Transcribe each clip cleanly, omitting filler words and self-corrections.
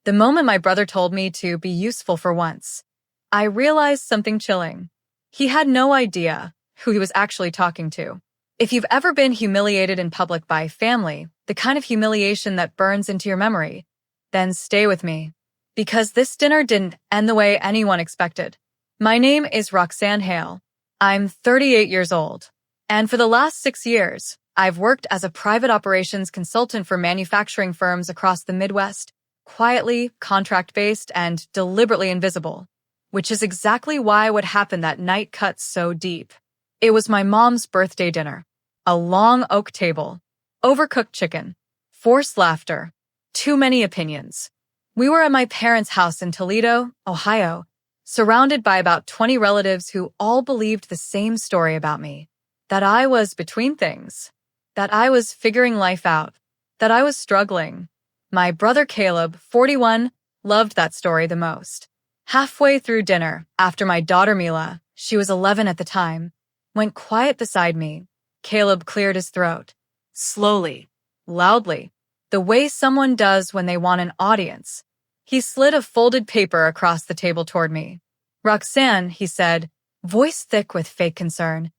The moment my brother told me to be useful for once, I realized something chilling. He had no idea who he was actually talking to. If you've ever been humiliated in public by family, the kind of humiliation that burns into your memory, then stay with me. Because this dinner didn't end the way anyone expected. My name is Roxanne Hale. I'm 38 years old. And for the last 6 years, I've worked as a private operations consultant for manufacturing firms across the Midwest, quietly, contract-based, and deliberately invisible. Which is exactly why what happened that night cut so deep. It was my mom's birthday dinner. A long oak table, overcooked chicken, forced laughter, too many opinions. We were at my parents' house in Toledo, Ohio, surrounded by about 20 relatives who all believed the same story about me. That I was between things. That I was figuring life out. That I was struggling. My brother Caleb, 41, loved that story the most. Halfway through dinner, after my daughter Mila, she was 11 at the time, went quiet beside me, Caleb cleared his throat. Slowly, loudly, the way someone does when they want an audience. He slid a folded paper across the table toward me. Roxanne, he said, voice thick with fake concern.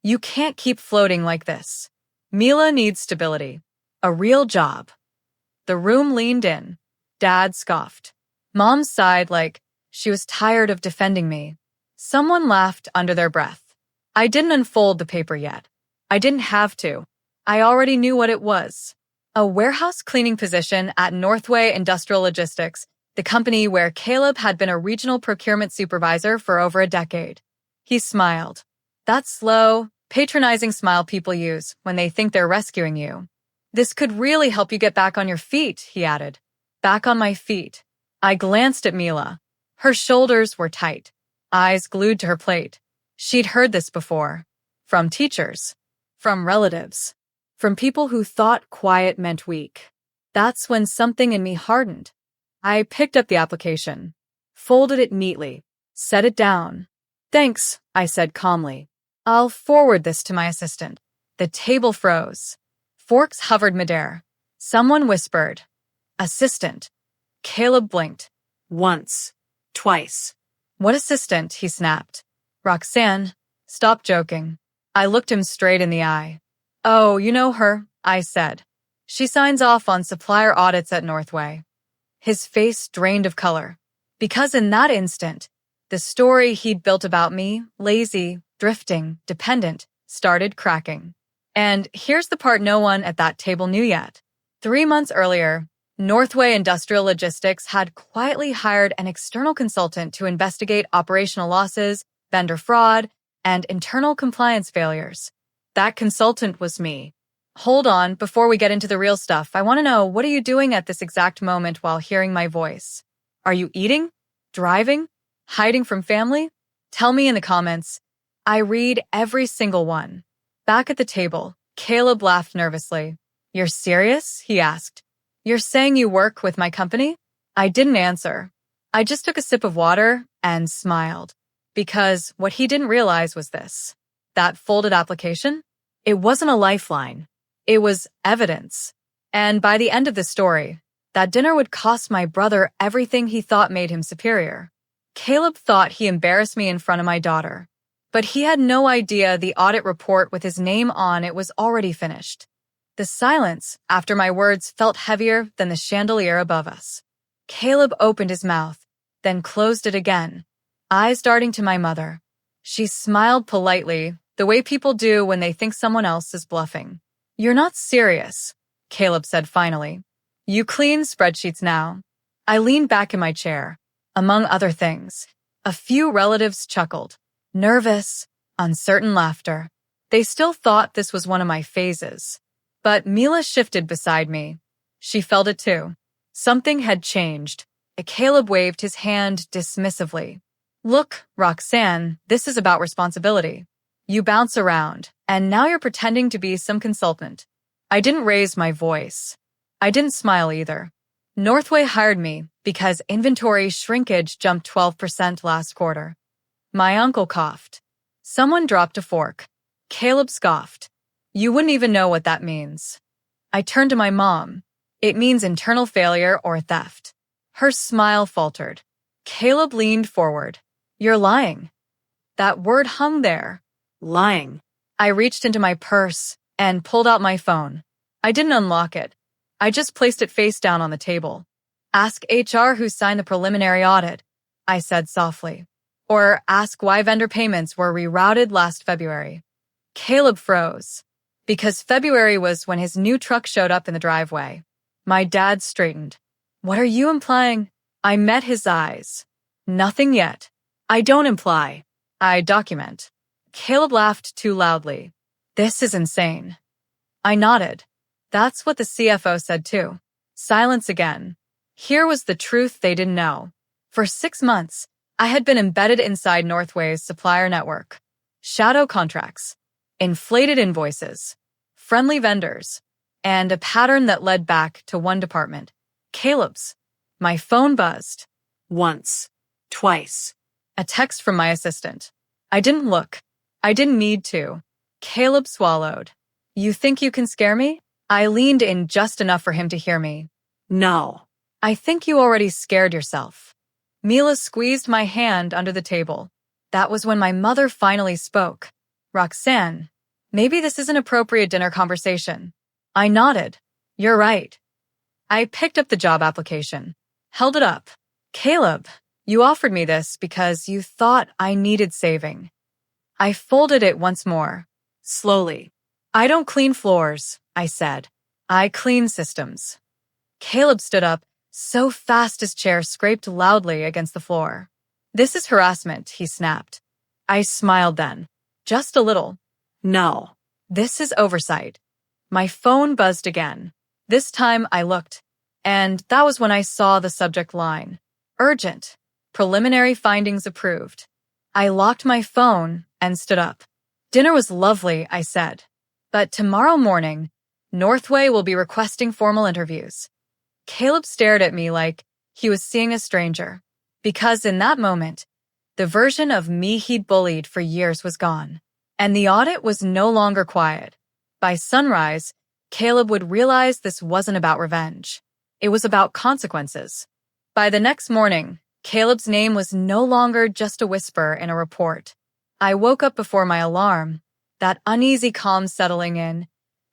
You can't keep floating like this. Mila needs stability. A real job. The room leaned in. Dad scoffed. Mom sighed like she was tired of defending me. Someone laughed under their breath. I didn't unfold the paper yet. I didn't have to. I already knew what it was. A warehouse cleaning position at Northway Industrial Logistics, the company where Caleb had been a regional procurement supervisor for over a decade. He smiled. That slow, patronizing smile people use when they think they're rescuing you. This could really help you get back on your feet, he added. Back on my feet. I glanced at Mila. Her shoulders were tight, eyes glued to her plate. She'd heard this before. From teachers. From relatives. From people who thought quiet meant weak. That's when something in me hardened. I picked up the application, folded it neatly, set it down. Thanks, I said calmly. I'll forward this to my assistant. The table froze. Forks hovered midair. Someone whispered, assistant. Caleb blinked. Once. Twice. What assistant? He snapped. Roxanne, stop joking. I looked him straight in the eye. Oh, you know her, I said. She signs off on supplier audits at Northway. His face drained of color. Because in that instant, the story he'd built about me, lazy, drifting, dependent, started cracking. And here's the part no one at that table knew yet. 3 months earlier, Northway Industrial Logistics had quietly hired an external consultant to investigate operational losses, vendor fraud, and internal compliance failures. That consultant was me. Hold on, before we get into the real stuff, I want to know, what are you doing at this exact moment while hearing my voice? Are you eating? Driving? Hiding from family? Tell me in the comments. I read every single one. Back at the table, Caleb laughed nervously. You're serious? He asked. You're saying you work with my company? I didn't answer. I just took a sip of water and smiled. Because what he didn't realize was this. That folded application? It wasn't a lifeline. It was evidence. And by the end of the story, that dinner would cost my brother everything he thought made him superior. Caleb thought he embarrassed me in front of my daughter. But he had no idea the audit report with his name on it was already finished. The silence after my words felt heavier than the chandelier above us. Caleb opened his mouth, then closed it again, eyes darting to my mother. She smiled politely, the way people do when they think someone else is bluffing. You're not serious, Caleb said finally. You clean spreadsheets now. I leaned back in my chair. Among other things, a few relatives chuckled. Nervous, uncertain laughter. They still thought this was one of my phases. But Mila shifted beside me. She felt it too. Something had changed. Caleb waved his hand dismissively. Look, Roxanne, this is about responsibility. You bounce around, and now you're pretending to be some consultant. I didn't raise my voice. I didn't smile either. Northway hired me because inventory shrinkage jumped 12% last quarter. My uncle coughed. Someone dropped a fork. Caleb scoffed. You wouldn't even know what that means. I turned to my mom. It means internal failure or theft. Her smile faltered. Caleb leaned forward. You're lying. That word hung there. Lying. I reached into my purse and pulled out my phone. I didn't unlock it. I just placed it face down on the table. Ask HR who signed the preliminary audit, I said softly. Or ask why vendor payments were rerouted last February. Caleb froze, because February was when his new truck showed up in the driveway. My dad straightened. What are you implying? I met his eyes. Nothing yet. I don't imply. I document. Caleb laughed too loudly. This is insane. I nodded. That's what the CFO said too. Silence again. Here was the truth they didn't know. For 6 months, I had been embedded inside Northway's supplier network. Shadow contracts, inflated invoices, friendly vendors, and a pattern that led back to one department, Caleb's. My phone buzzed. Once. Twice. A text from my assistant. I didn't look. I didn't need to. Caleb swallowed. You think you can scare me? I leaned in just enough for him to hear me. No. I think you already scared yourself. Mila squeezed my hand under the table. That was when my mother finally spoke. Roxanne, maybe this is an appropriate dinner conversation. I nodded. You're right. I picked up the job application, held it up. Caleb, you offered me this because you thought I needed saving. I folded it once more, slowly. I don't clean floors, I said. I clean systems. Caleb stood up, so fast his chair scraped loudly against the floor. This is harassment, he snapped. I smiled then. Just a little. No. This is oversight. My phone buzzed again. This time I looked, and that was when I saw the subject line. Urgent. Preliminary findings approved. I locked my phone and stood up. Dinner was lovely, I said. But tomorrow morning, Northway will be requesting formal interviews. Caleb stared at me like he was seeing a stranger, because in that moment, the version of me he'd bullied for years was gone, and the audit was no longer quiet. By sunrise, Caleb would realize this wasn't about revenge. It was about consequences. By the next morning, Caleb's name was no longer just a whisper in a report. I woke up before my alarm, that uneasy calm settling in,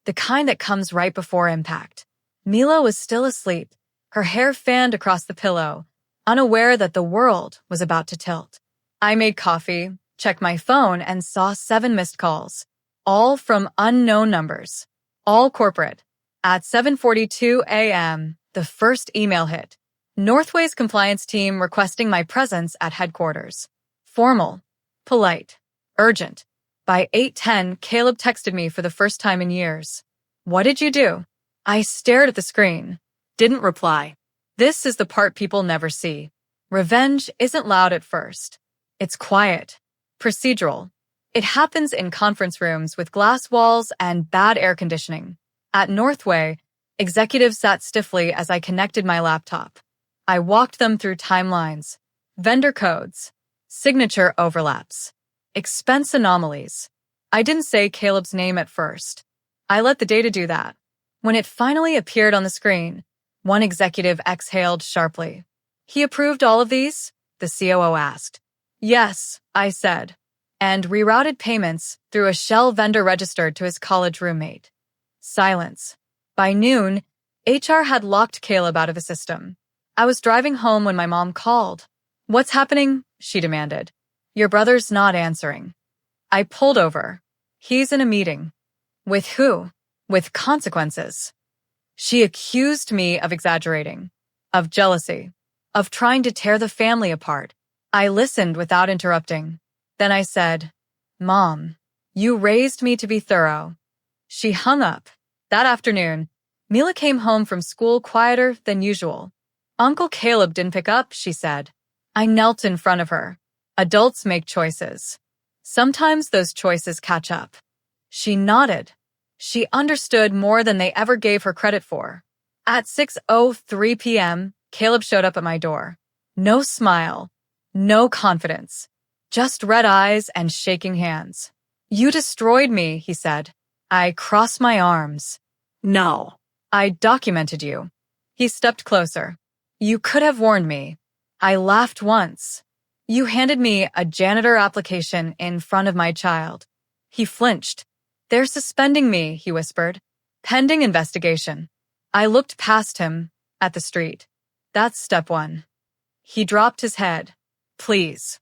the kind that comes right before impact. Mila was still asleep, her hair fanned across the pillow, unaware that the world was about to tilt. I made coffee, checked my phone, and saw 7 missed calls, all from unknown numbers, all corporate. At 7:42 a.m., the first email hit. Northway's compliance team requesting my presence at headquarters. Formal, polite, urgent. By 8:10, Caleb texted me for the first time in years. What did you do? I stared at the screen. Didn't reply. This is the part people never see. Revenge isn't loud at first. It's quiet. Procedural. It happens in conference rooms with glass walls and bad air conditioning. At Northway, executives sat stiffly as I connected my laptop. I walked them through timelines, vendor codes, signature overlaps, expense anomalies. I didn't say Caleb's name at first. I let the data do that. When it finally appeared on the screen, one executive exhaled sharply. He approved all of these? The COO asked. Yes, I said, and rerouted payments through a shell vendor registered to his college roommate. Silence. By noon, HR had locked Caleb out of the system. I was driving home when my mom called. What's happening? She demanded. Your brother's not answering. I pulled over. He's in a meeting. With who? With consequences. She accused me of exaggerating, of jealousy, of trying to tear the family apart. I listened without interrupting. Then I said, Mom, you raised me to be thorough. She hung up. That afternoon, Mila came home from school quieter than usual. Uncle Caleb didn't pick up, she said. I knelt in front of her. Adults make choices. Sometimes those choices catch up. She nodded. She understood more than they ever gave her credit for. At 6:03 p.m., Caleb showed up at my door. No smile, no confidence, just red eyes and shaking hands. You destroyed me, he said. I crossed my arms. No, I documented you. He stepped closer. You could have warned me. I laughed once. You handed me a janitor application in front of my child. He flinched. They're suspending me, he whispered. Pending investigation. I looked past him at the street. That's step one. He dropped his head. Please.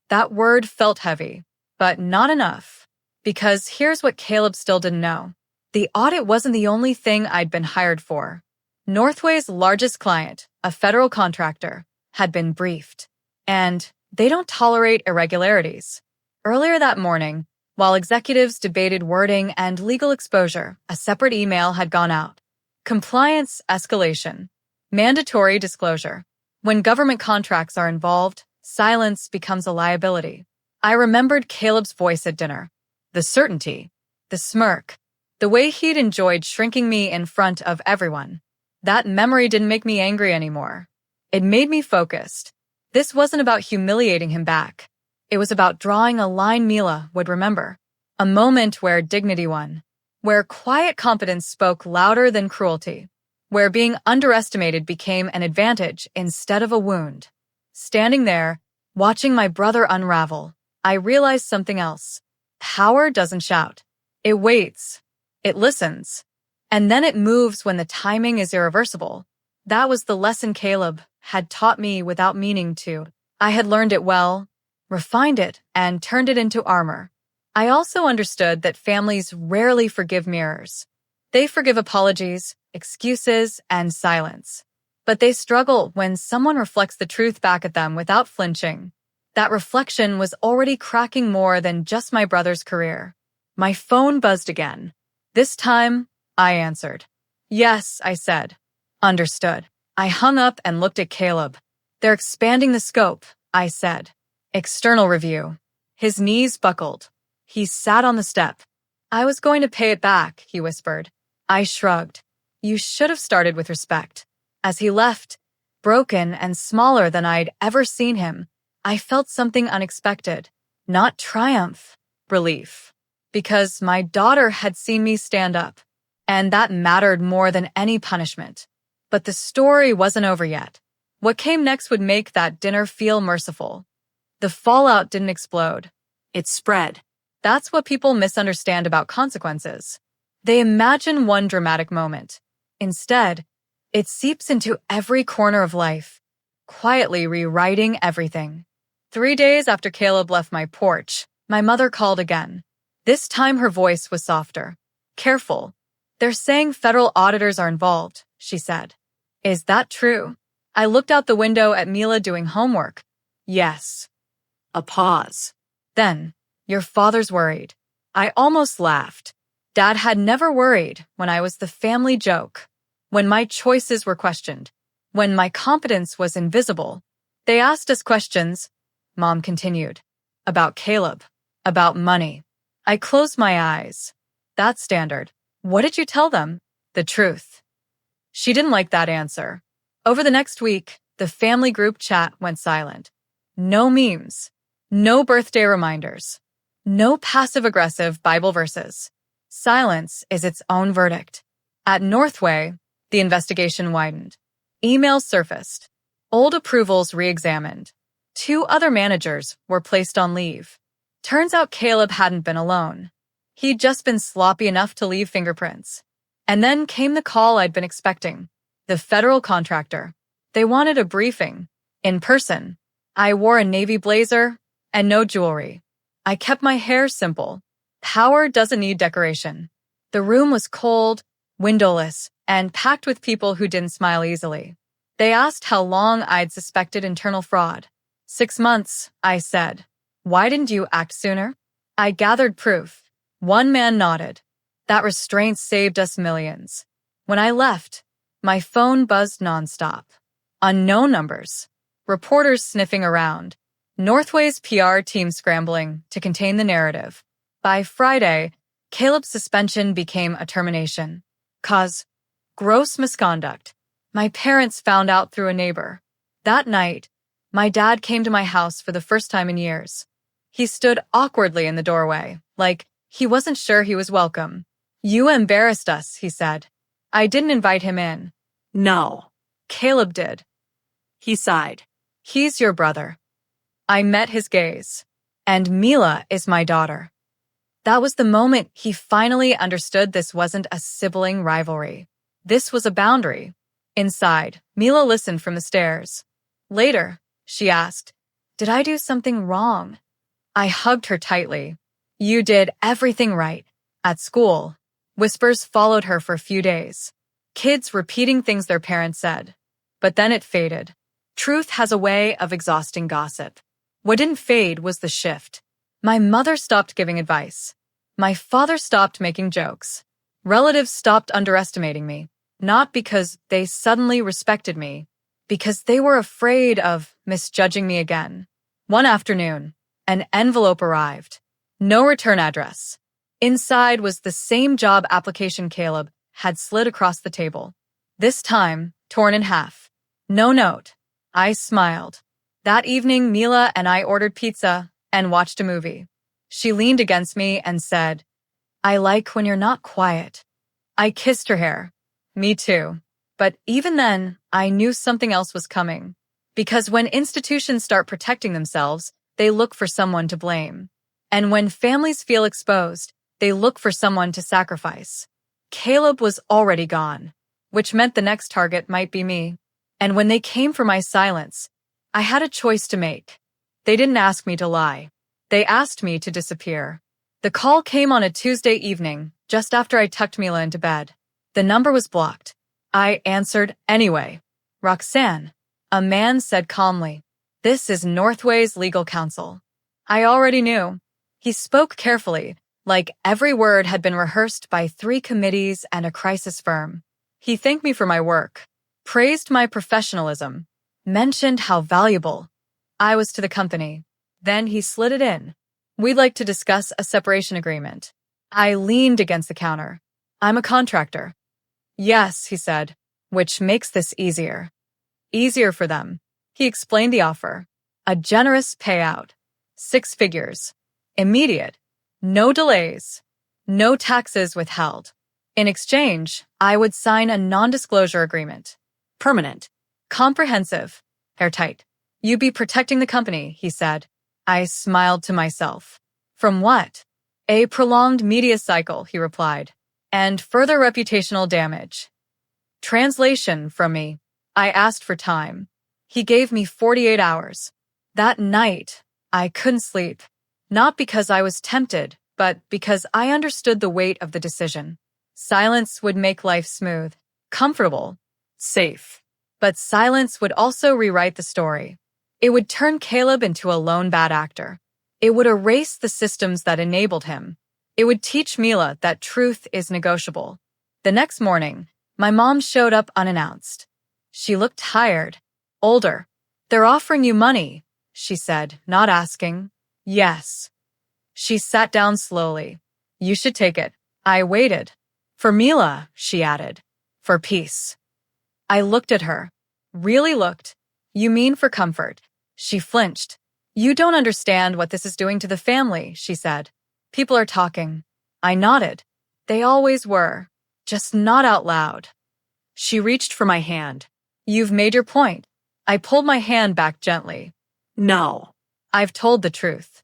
That word felt heavy, but not enough. Because here's what Caleb still didn't know. The audit wasn't the only thing I'd been hired for. Northway's largest client, a federal contractor, had been briefed. And they don't tolerate irregularities. Earlier that morning, while executives debated wording and legal exposure, a separate email had gone out. Compliance escalation. Mandatory disclosure. When government contracts are involved, silence becomes a liability. I remembered Caleb's voice at dinner. The certainty. The smirk. The way he'd enjoyed shrinking me in front of everyone. That memory didn't make me angry anymore. It made me focused. This wasn't about humiliating him back. It was about drawing a line Mila would remember. A moment where dignity won. Where quiet competence spoke louder than cruelty. Where being underestimated became an advantage instead of a wound. Standing there, watching my brother unravel, I realized something else. Power doesn't shout. It waits. It listens. And then it moves when the timing is irreversible. That was the lesson Caleb had taught me without meaning to. I had learned it well, refined it, and turned it into armor. I also understood that families rarely forgive mirrors. They forgive apologies, excuses, and silence. But they struggle when someone reflects the truth back at them without flinching. That reflection was already cracking more than just my brother's career. My phone buzzed again. This time, I answered. Yes, I said. Understood. I hung up and looked at Caleb. They're expanding the scope, I said. External review. His knees buckled. He sat on the step. I was going to pay it back, he whispered. I shrugged. You should have started with respect. As he left, broken and smaller than I'd ever seen him, I felt something unexpected. Not triumph, relief. Because my daughter had seen me stand up. And that mattered more than any punishment. But the story wasn't over yet. What came next would make that dinner feel merciful. The fallout didn't explode. It spread. That's what people misunderstand about consequences. They imagine one dramatic moment. Instead, it seeps into every corner of life, quietly rewriting everything. 3 days after Caleb left my porch, my mother called again. This time her voice was softer. Careful. They're saying federal auditors are involved, she said. Is that true? I looked out the window at Mila doing homework. Yes. A pause. Then, your father's worried. I almost laughed. Dad had never worried when I was the family joke. When my choices were questioned. When my competence was invisible. They asked us questions, Mom continued. About Caleb. About money. I closed my eyes. That's standard. What did you tell them? The truth. She didn't like that answer. Over the next week, the family group chat went silent. No memes. No birthday reminders. No passive-aggressive Bible verses. Silence is its own verdict. At Northway, the investigation widened. Emails surfaced. Old approvals re-examined. 2 other managers were placed on leave. Turns out Caleb hadn't been alone. He'd just been sloppy enough to leave fingerprints. And then came the call I'd been expecting. The federal contractor. They wanted a briefing. In person. I wore a navy blazer and no jewelry. I kept my hair simple. Power doesn't need decoration. The room was cold, windowless, and packed with people who didn't smile easily. They asked how long I'd suspected internal fraud. 6 months, I said. Why didn't you act sooner? I gathered proof. One man nodded. That restraint saved us millions. When I left, my phone buzzed nonstop. Unknown numbers. Reporters sniffing around. Northway's PR team scrambling to contain the narrative. By Friday, Caleb's suspension became a termination. Cause gross misconduct. My parents found out through a neighbor. That night, my dad came to my house for the first time in years. He stood awkwardly in the doorway, like he wasn't sure he was welcome. You embarrassed us, he said. I didn't invite him in. No. Caleb did. He sighed. He's your brother. I met his gaze. And Mila is my daughter. That was the moment he finally understood this wasn't a sibling rivalry. This was a boundary. Inside, Mila listened from the stairs. Later, she asked, "Did I do something wrong?" I hugged her tightly. You did everything right. At school, whispers followed her for a few days. Kids repeating things their parents said. But then it faded. Truth has a way of exhausting gossip. What didn't fade was the shift. My mother stopped giving advice. My father stopped making jokes. Relatives stopped underestimating me. Not because they suddenly respected me, because they were afraid of misjudging me again. One afternoon, an envelope arrived. No return address. Inside was the same job application Caleb had slid across the table. This time, torn in half. No note. I smiled. That evening, Mila and I ordered pizza and watched a movie. She leaned against me and said, "I like when you're not quiet." I kissed her hair. Me too. But even then, I knew something else was coming. Because when institutions start protecting themselves, they look for someone to blame. And when families feel exposed, they look for someone to sacrifice. Caleb was already gone, which meant the next target might be me. And when they came for my silence, I had a choice to make. They didn't ask me to lie. They asked me to disappear. The call came on a Tuesday evening, just after I tucked Mila into bed. The number was blocked. I answered anyway. "Roxanne," a man said calmly. "This is Northway's legal counsel." I already knew. He spoke carefully, like every word had been rehearsed by 3 committees and a crisis firm. He thanked me for my work, praised my professionalism, mentioned how valuable I was to the company. Then he slid it in. "We'd like to discuss a separation agreement." I leaned against the counter. "I'm a contractor." "Yes," he said, "which makes this easier." Easier for them. He explained the offer. A generous payout. 6 figures. Immediate. No delays. No taxes withheld. In exchange, I would sign a non-disclosure agreement. Permanent. Comprehensive. Airtight. "You'd be protecting the company," he said. I smiled to myself. "From what?" "A prolonged media cycle," he replied. "And further reputational damage." Translation from me. I asked for time. He gave me 48 hours. That night, I couldn't sleep. Not because I was tempted, but because I understood the weight of the decision. Silence would make life smooth, comfortable, safe. But silence would also rewrite the story. It would turn Caleb into a lone bad actor. It would erase the systems that enabled him. It would teach Mila that truth is negotiable. The next morning, my mom showed up unannounced. She looked tired, older. "They're offering you money," she said, not asking. "Yes." She sat down slowly. "You should take it." I waited. "For Mila," she added. "For peace." I looked at her. Really looked. "You mean for comfort?" She flinched. "You don't understand what this is doing to the family," she said. "People are talking." I nodded. They always were. Just not out loud. She reached for my hand. "You've made your point." I pulled my hand back gently. "No. I've told the truth."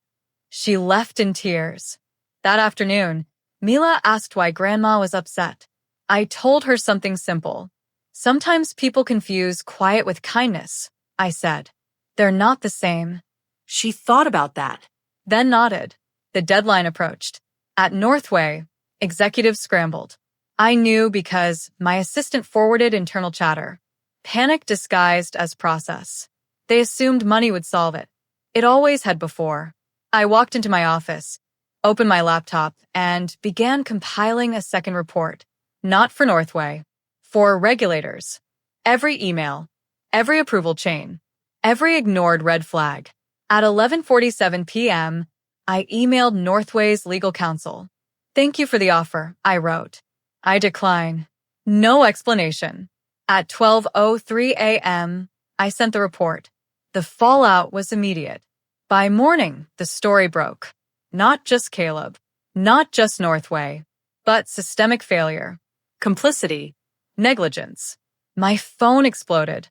She left in tears. That afternoon, Mila asked why Grandma was upset. I told her something simple. "Sometimes people confuse quiet with kindness," I said. "They're not the same." She thought about that, then nodded. The deadline approached. At Northway, executives scrambled. I knew because my assistant forwarded internal chatter. Panic disguised as process. They assumed money would solve it. It always had before. I walked into my office, opened my laptop, and began compiling a second report. Not for Northway. For regulators. Every email. Every approval chain. Every ignored red flag. At 11:47 p.m., I emailed Northway's legal counsel. "Thank you for the offer," I wrote. "I decline." No explanation. At 12:03 a.m., I sent the report. The fallout was immediate. By morning, the story broke. Not just Caleb, not just Northway, but systemic failure, complicity, negligence. My phone exploded.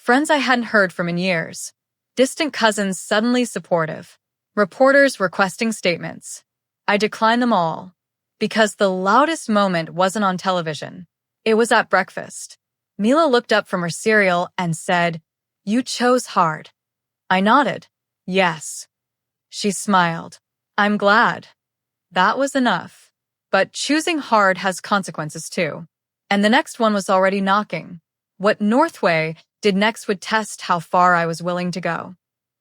Friends I hadn't heard from in years. Distant cousins suddenly supportive. Reporters requesting statements. I declined them all. Because the loudest moment wasn't on television. It was at breakfast. Mila looked up from her cereal and said, "You chose hard." I nodded. Yes. She smiled. I'm glad. That was enough. But choosing hard has consequences too. And the next one was already knocking. What Northway did next would test how far I was willing to go.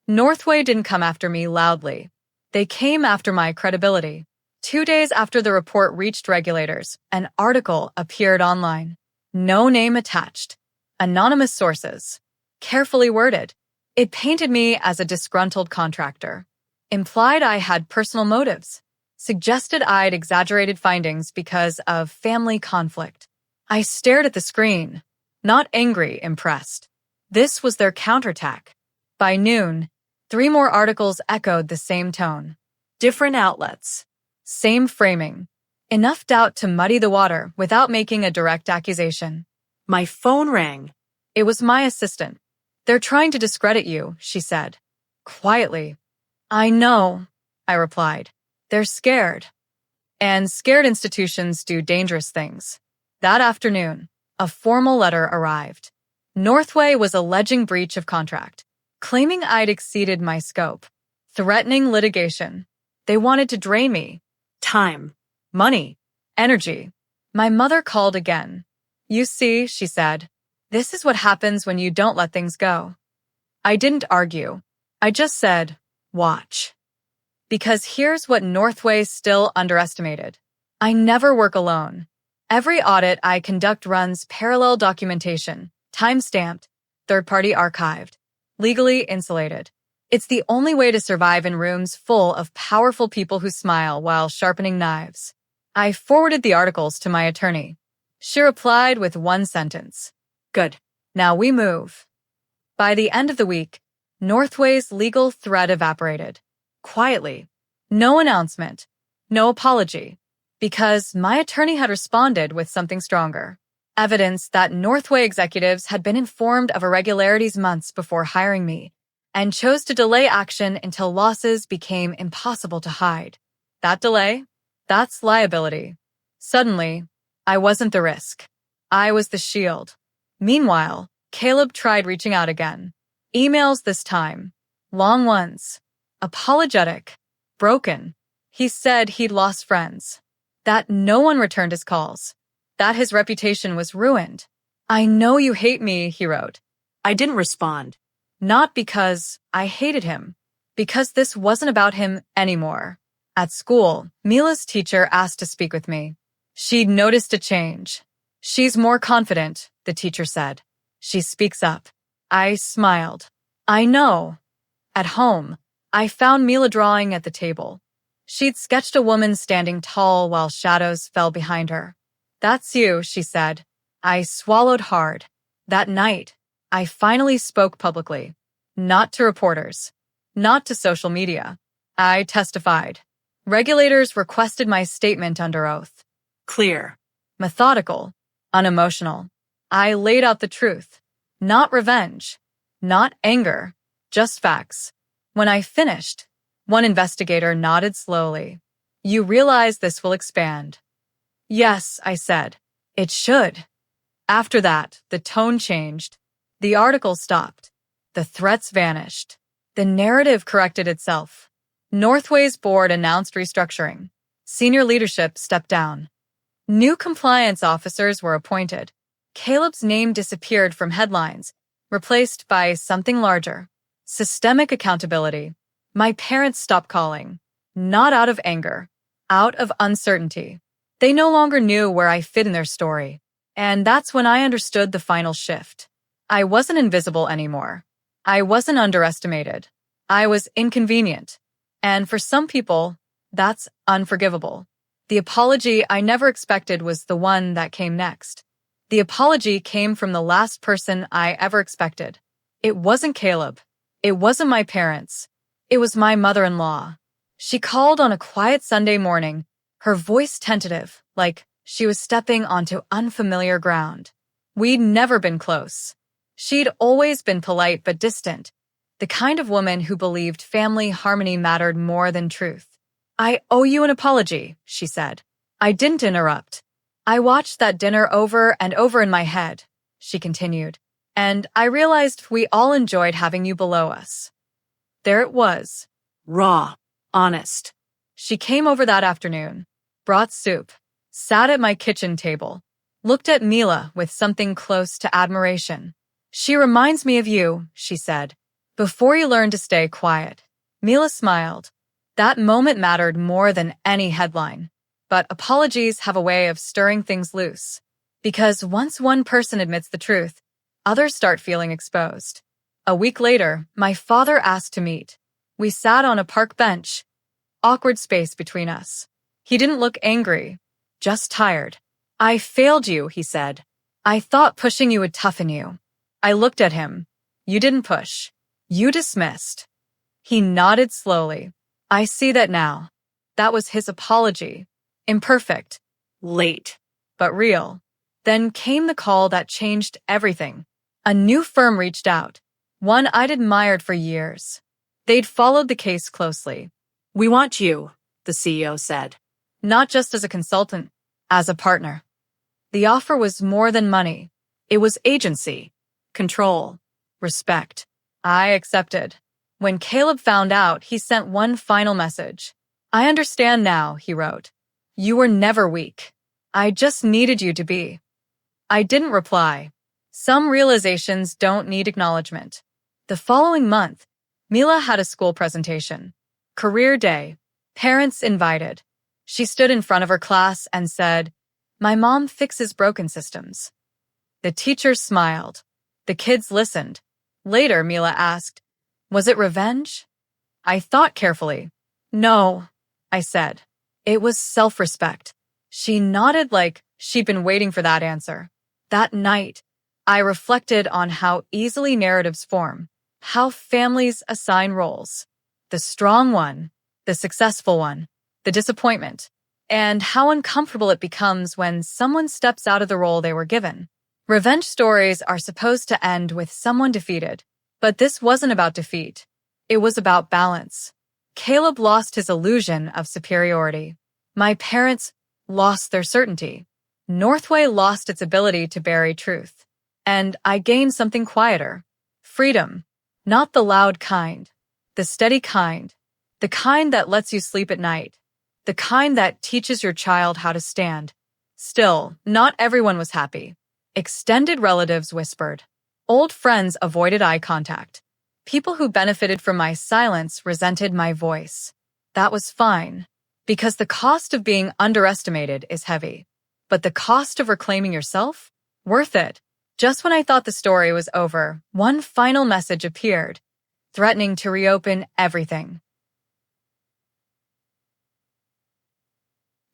Northway didn't come after me loudly. They came after my credibility. 2 days after the report reached regulators, an article appeared online. No name attached. Anonymous sources. Carefully worded. It painted me as a disgruntled contractor. Implied I had personal motives. Suggested I'd exaggerated findings because of family conflict. I stared at the screen. Not angry, impressed. This was their counterattack. By noon, 3 more articles echoed the same tone. Different outlets. Same framing. Enough doubt to muddy the water without making a direct accusation. My phone rang. It was my assistant. They're trying to discredit you, she said. Quietly. I know, I replied. They're scared. And scared institutions do dangerous things. That afternoon, a formal letter arrived. Northway was alleging breach of contract, claiming I'd exceeded my scope, threatening litigation. They wanted to drain me. Time. Money. Energy. My mother called again. You see, she said, this is what happens when you don't let things go. I didn't argue. I just said, watch. Because here's what Northway still underestimated. I never work alone. Every audit I conduct runs parallel documentation, time-stamped, third-party archived, legally insulated. It's the only way to survive in rooms full of powerful people who smile while sharpening knives. I forwarded the articles to my attorney. She replied with one sentence. Good. Now we move. By the end of the week, Northway's legal threat evaporated. Quietly. No announcement. No apology. Because my attorney had responded with something stronger. Evidence that Northway executives had been informed of irregularities months before hiring me and chose to delay action until losses became impossible to hide. That delay? That's liability. Suddenly, I wasn't the risk. I was the shield. Meanwhile, Caleb tried reaching out again. Emails this time. Long ones. Apologetic. Broken. He said he'd lost friends. That no one returned his calls. That his reputation was ruined. I know you hate me, he wrote. I didn't respond. Not because I hated him. Because this wasn't about him anymore. At school, Mila's teacher asked to speak with me. She'd noticed a change. She's more confident, the teacher said. She speaks up. I smiled. I know. At home, I found Mila drawing at the table. She'd sketched a woman standing tall while shadows fell behind her. That's you, she said. I swallowed hard. That night, I finally spoke publicly. Not to reporters. Not to social media. I testified. Regulators requested my statement under oath. Clear. Methodical. Unemotional. I laid out the truth. Not revenge. Not anger. Just facts. When I finished, one investigator nodded slowly. You realize this will expand. Yes, I said. It should. After that, the tone changed. The article stopped. The threats vanished. The narrative corrected itself. Northway's board announced restructuring. Senior leadership stepped down. New compliance officers were appointed. Caleb's name disappeared from headlines, replaced by something larger. Systemic accountability. My parents stopped calling. Not out of anger. Out of uncertainty. They no longer knew where I fit in their story. And that's when I understood the final shift. I wasn't invisible anymore. I wasn't underestimated. I was inconvenient. And for some people, that's unforgivable. The apology I never expected was the one that came next. The apology came from the last person I ever expected. It wasn't Caleb. It wasn't my parents. It was my mother-in-law. She called on a quiet Sunday morning, her voice tentative, like she was stepping onto unfamiliar ground. We'd never been close. She'd always been polite but distant, the kind of woman who believed family harmony mattered more than truth. "I owe you an apology," she said. I didn't interrupt. "I watched that dinner over and over in my head," she continued, "and I realized we all enjoyed having you below us." There it was. Raw. Honest. She came over that afternoon, brought soup, sat at my kitchen table, looked at Mila with something close to admiration. "She reminds me of you," she said, "before you learned to stay quiet." Mila smiled. That moment mattered more than any headline. But apologies have a way of stirring things loose. Because once one person admits the truth, others start feeling exposed. A week later, my father asked to meet. We sat on a park bench. Awkward space between us. He didn't look angry, just tired. "I failed you," he said. "I thought pushing you would toughen you." I looked at him. "You didn't push. You dismissed." He nodded slowly. "I see that now." That was his apology. Imperfect. Late. But real. Then came the call that changed everything. A new firm reached out. One I'd admired for years. They'd followed the case closely. "We want you," the CEO said. Not just as a consultant, as a partner. The offer was more than money. It was agency, control, respect. I accepted. When Caleb found out, he sent one final message. "I understand now," he wrote. "You were never weak. I just needed you to be." I didn't reply. Some realizations don't need acknowledgement. The following month, Mila had a school presentation. Career day. Parents invited. She stood in front of her class and said, "My mom fixes broken systems." The teachers smiled. The kids listened. Later, Mila asked, "Was it revenge?" I thought carefully. "No," I said. "It was self-respect." She nodded like she'd been waiting for that answer. That night, I reflected on how easily narratives form, how families assign roles. The strong one, the successful one, the disappointment, and how uncomfortable it becomes when someone steps out of the role they were given. Revenge stories are supposed to end with someone defeated, but this wasn't about defeat. It was about balance. Caleb lost his illusion of superiority. My parents lost their certainty. Northway lost its ability to bury truth. And I gained something quieter. Freedom. Not the loud kind. The steady kind. The kind that lets you sleep at night. The kind that teaches your child how to stand. Still, not everyone was happy. Extended relatives whispered. Old friends avoided eye contact. People who benefited from my silence resented my voice. That was fine, because the cost of being underestimated is heavy. But the cost of reclaiming yourself? Worth it. Just when I thought the story was over, one final message appeared, threatening to reopen everything.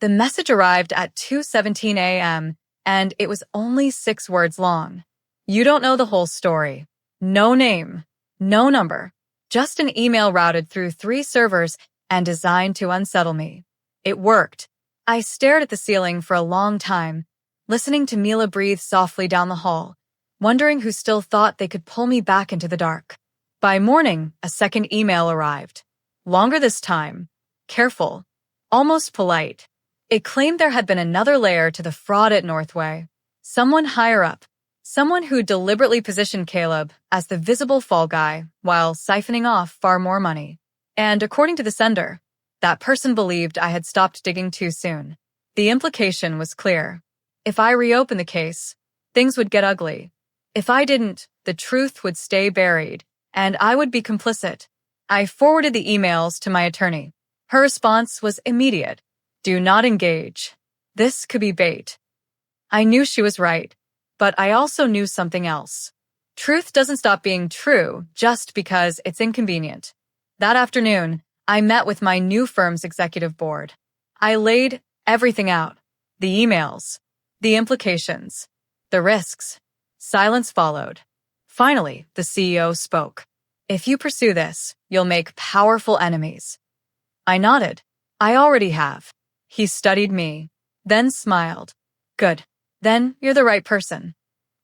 The message arrived at 2:17 a.m., and it was only 6 words long. "You don't know the whole story. No name. No number. Just an email routed through 3 servers and designed to unsettle me." It worked. I stared at the ceiling for a long time, listening to Mila breathe softly down the hall, wondering who still thought they could pull me back into the dark. By morning, a second email arrived. Longer this time. Careful. Almost polite. It claimed there had been another layer to the fraud at Northway. Someone higher up. Someone who deliberately positioned Caleb as the visible fall guy while siphoning off far more money. And according to the sender, that person believed I had stopped digging too soon. The implication was clear. If I reopened the case, things would get ugly. If I didn't, the truth would stay buried, and I would be complicit. I forwarded the emails to my attorney. Her response was immediate. "Do not engage. This could be bait." I knew she was right, but I also knew something else. Truth doesn't stop being true just because it's inconvenient. That afternoon, I met with my new firm's executive board. I laid everything out. The emails, the implications, the risks. Silence followed. Finally, the CEO spoke. "If you pursue this, you'll make powerful enemies." I nodded. "I already have." He studied me, then smiled. "Good. Then you're the right person."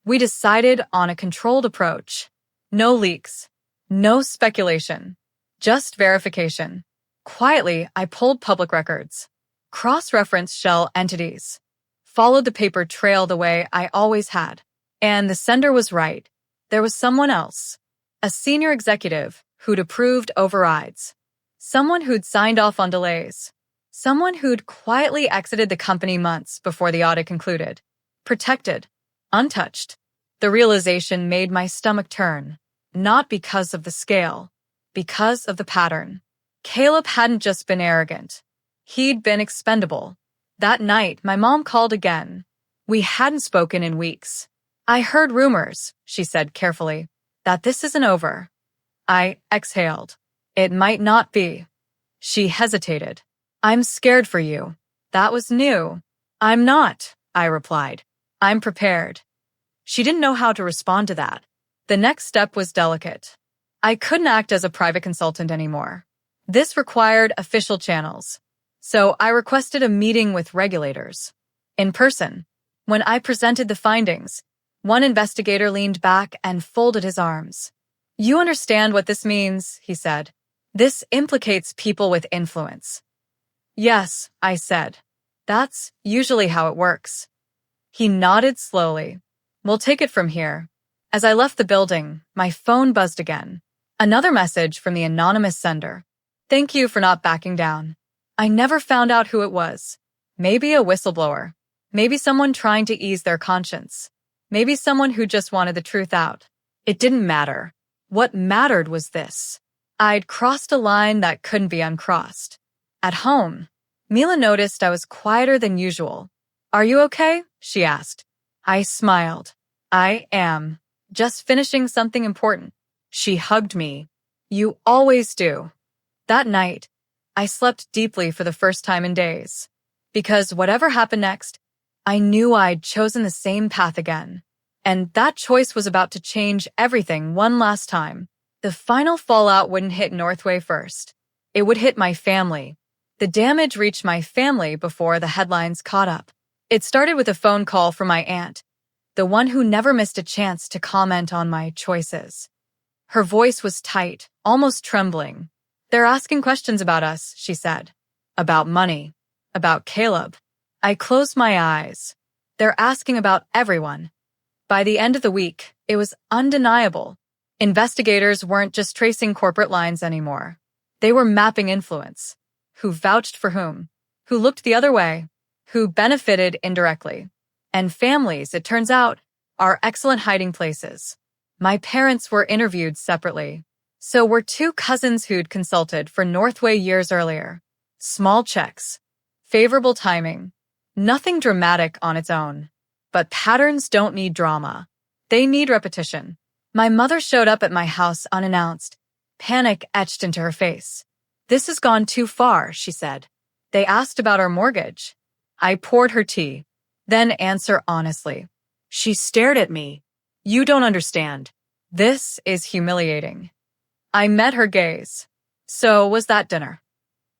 We decided on a controlled approach. No leaks. No speculation. Just verification. Quietly, I pulled public records. Cross-referenced shell entities. Followed the paper trail the way I always had. And the sender was right. There was someone else. A senior executive who'd approved overrides. Someone who'd signed off on delays. Someone who'd quietly exited the company months before the audit concluded. Protected. Untouched. The realization made my stomach turn. Not because of the scale. Because of the pattern. Caleb hadn't just been arrogant. He'd been expendable. That night, my mom called again. We hadn't spoken in weeks. I heard rumors, she said carefully, that this isn't over. I exhaled. It might not be. She hesitated. I'm scared for you. That was new. I'm not, I replied. I'm prepared. She didn't know how to respond to that. The next step was delicate. I couldn't act as a private consultant anymore. This required official channels. So I requested a meeting with regulators. In person. When I presented the findings, one investigator leaned back and folded his arms. You understand what this means, he said. This implicates people with influence. Yes, I said. That's usually how it works. He nodded slowly. We'll take it from here. As I left the building, my phone buzzed again. Another message from the anonymous sender. Thank you for not backing down. I never found out who it was. Maybe a whistleblower. Maybe someone trying to ease their conscience. Maybe someone who just wanted the truth out. It didn't matter. What mattered was this. I'd crossed a line that couldn't be uncrossed. At home, Mila noticed I was quieter than usual. Are you okay? She asked. I smiled. I am. Just finishing something important. She hugged me. You always do. That night, I slept deeply for the first time in days. Because whatever happened next, I knew I'd chosen the same path again. And that choice was about to change everything one last time. The final fallout wouldn't hit Northway first. It would hit my family. The damage reached my family before the headlines caught up. It started with a phone call from my aunt, the one who never missed a chance to comment on my choices. Her voice was tight, almost trembling. They're asking questions about us, she said. About money. About Caleb. I closed my eyes. They're asking about everyone. By the end of the week, it was undeniable. Investigators weren't just tracing corporate lines anymore. They were mapping influence. Who vouched for whom? Who looked the other way? Who benefited indirectly? And families, it turns out, are excellent hiding places. My parents were interviewed separately. So were two cousins who'd consulted for Northway years earlier. Small checks. Favorable timing. Nothing dramatic on its own. But patterns don't need drama. They need repetition. My mother showed up at my house unannounced, panic etched into her face. This has gone too far, she said. They asked about our mortgage. I poured her tea. Then answer honestly. She stared at me. You don't understand. This is humiliating. I met her gaze. So was that dinner?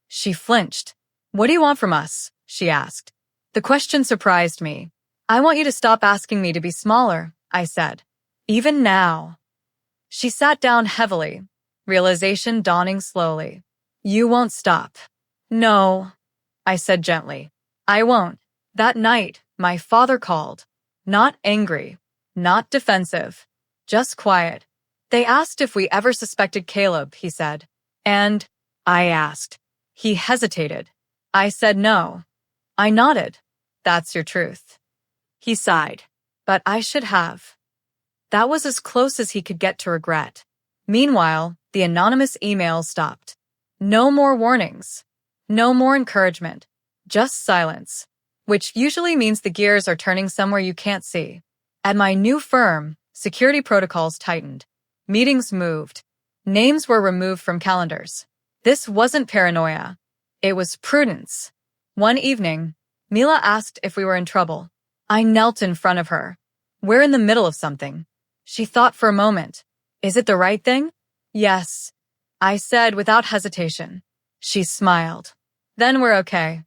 She flinched. What do you want from us? She asked. The question surprised me. I want you to stop asking me to be smaller, I said. Even now. She sat down heavily, realization dawning slowly. You won't stop. No, I said gently. I won't. That night, my father called. Not angry, not defensive, just quiet. They asked if we ever suspected Caleb, he said. And I asked. He hesitated. I said no. I nodded. That's your truth. He sighed. But I should have. That was as close as he could get to regret. Meanwhile, the anonymous emails stopped. No more warnings. No more encouragement. Just silence. Which usually means the gears are turning somewhere you can't see. At my new firm, security protocols tightened. Meetings moved. Names were removed from calendars. This wasn't paranoia. It was prudence. One evening, Mila asked if we were in trouble. I knelt in front of her. We're in the middle of something. She thought for a moment. Is it the right thing? Yes, I said without hesitation. She smiled. Then we're okay.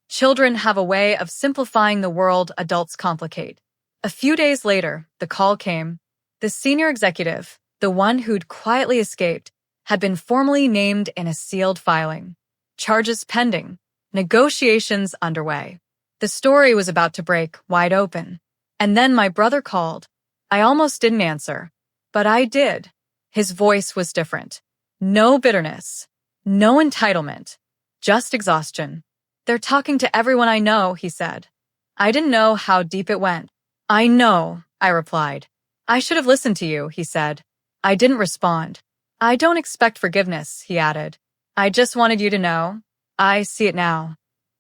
Children have a way of simplifying the world adults complicate. A few days later, the call came. The senior executive, the one who'd quietly escaped, had been formally named in a sealed filing. Charges pending. Negotiations underway. The story was about to break wide open. And then my brother called. I almost didn't answer, but I did. His voice was different. No bitterness. No entitlement. Just exhaustion. "They're talking to everyone I know," he said. I didn't know how deep it went. "I know," I replied. "I should have listened to you," he said. I didn't respond. "I don't expect forgiveness," he added. "I just wanted you to know. I see it now."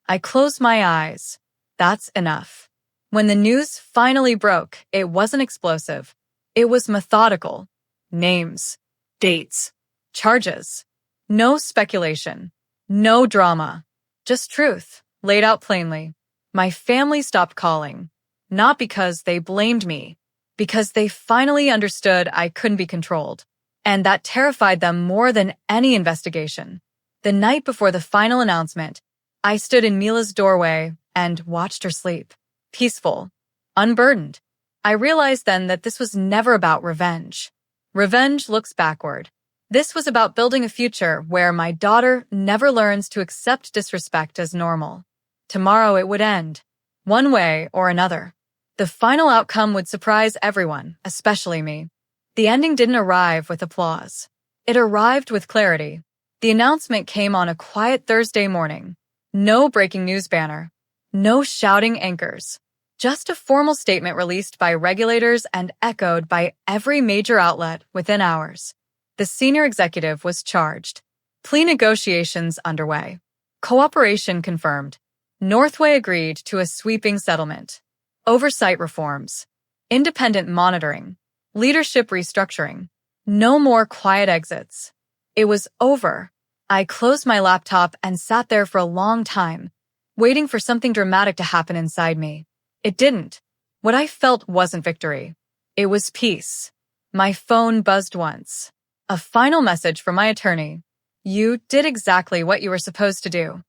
I closed my eyes. That's enough. When the news finally broke, it wasn't explosive. It was methodical. Names. Dates. Charges. No speculation. No drama. Just truth, laid out plainly. My family stopped calling. Not because they blamed me. Because they finally understood I couldn't be controlled. And that terrified them more than any investigation. The night before the final announcement, I stood in Mila's doorway and watched her sleep. Peaceful. Unburdened. I realized then that this was never about revenge. Revenge looks backward. This was about building a future where my daughter never learns to accept disrespect as normal. Tomorrow it would end. One way or another. The final outcome would surprise everyone, especially me. The ending didn't arrive with applause. It arrived with clarity. The announcement came on a quiet Thursday morning. No breaking news banner. No shouting anchors. Just a formal statement released by regulators and echoed by every major outlet within hours. The senior executive was charged. Plea negotiations underway. Cooperation confirmed. Northway agreed to a sweeping settlement. Oversight reforms. Independent monitoring. Leadership restructuring. No more quiet exits. It was over. I closed my laptop and sat there for a long time, waiting for something dramatic to happen inside me. It didn't. What I felt wasn't victory. It was peace. My phone buzzed once. A final message from my attorney. "You did exactly what you were supposed to do."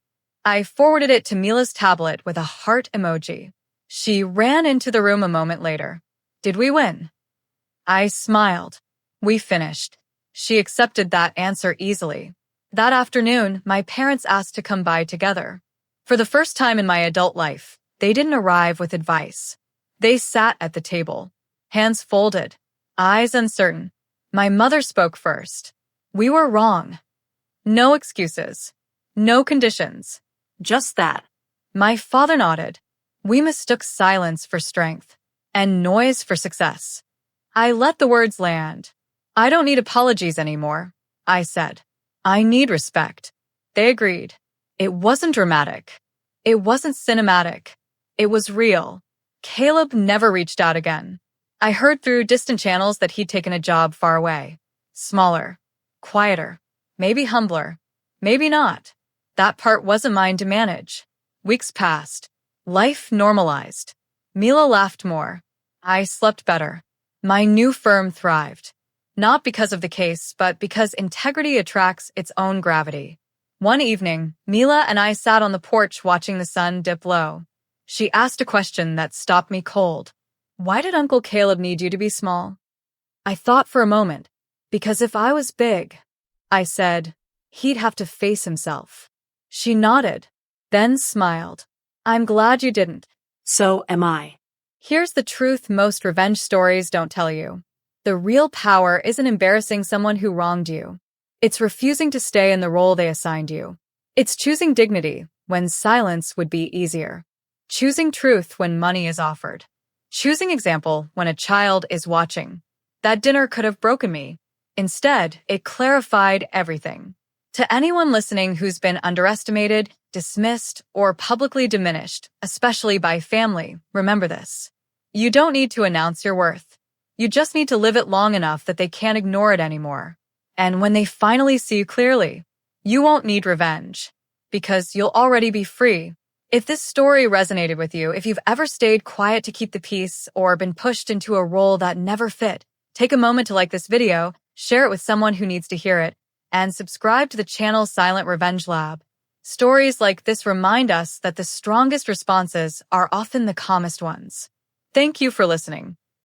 I forwarded it to Mila's tablet with a heart emoji. She ran into the room a moment later. "Did we win?" I smiled. "We finished." She accepted that answer easily. That afternoon, my parents asked to come by together. For the first time in my adult life, they didn't arrive with advice. They sat at the table, hands folded, eyes uncertain. My mother spoke first. "We were wrong." No excuses. No conditions. Just that. My father nodded. We mistook silence for strength and noise for success. I let the words land. "I don't need apologies anymore," I said. "I need respect." They agreed. It wasn't dramatic. It wasn't cinematic. It was real. Caleb never reached out again. I heard through distant channels that he'd taken a job far away. Smaller. Quieter. Maybe humbler. Maybe not. That part wasn't mine to manage. Weeks passed. Life normalized. Mila laughed more. I slept better. My new firm thrived. Not because of the case, but because integrity attracts its own gravity. One evening, Mila and I sat on the porch watching the sun dip low. She asked a question that stopped me cold. "Why did Uncle Caleb need you to be small?" I thought for a moment. "Because if I was big," I said, "he'd have to face himself." She nodded, then smiled. "I'm glad you didn't." So am I. Here's the truth most revenge stories don't tell you. The real power isn't embarrassing someone who wronged you. It's refusing to stay in the role they assigned you. It's choosing dignity when silence would be easier. Choosing truth when money is offered. Choosing example when a child is watching. That dinner could have broken me. Instead, it clarified everything. To anyone listening who's been underestimated, dismissed, or publicly diminished, especially by family, remember this. You don't need to announce your worth. You just need to live it long enough that they can't ignore it anymore. And when they finally see you clearly, you won't need revenge, because you'll already be free. If this story resonated with you, if you've ever stayed quiet to keep the peace or been pushed into a role that never fit, take a moment to like this video, share it with someone who needs to hear it, and subscribe to the channel's Silent Revenge Lab. Stories like this remind us that the strongest responses are often the calmest ones. Thank you for listening.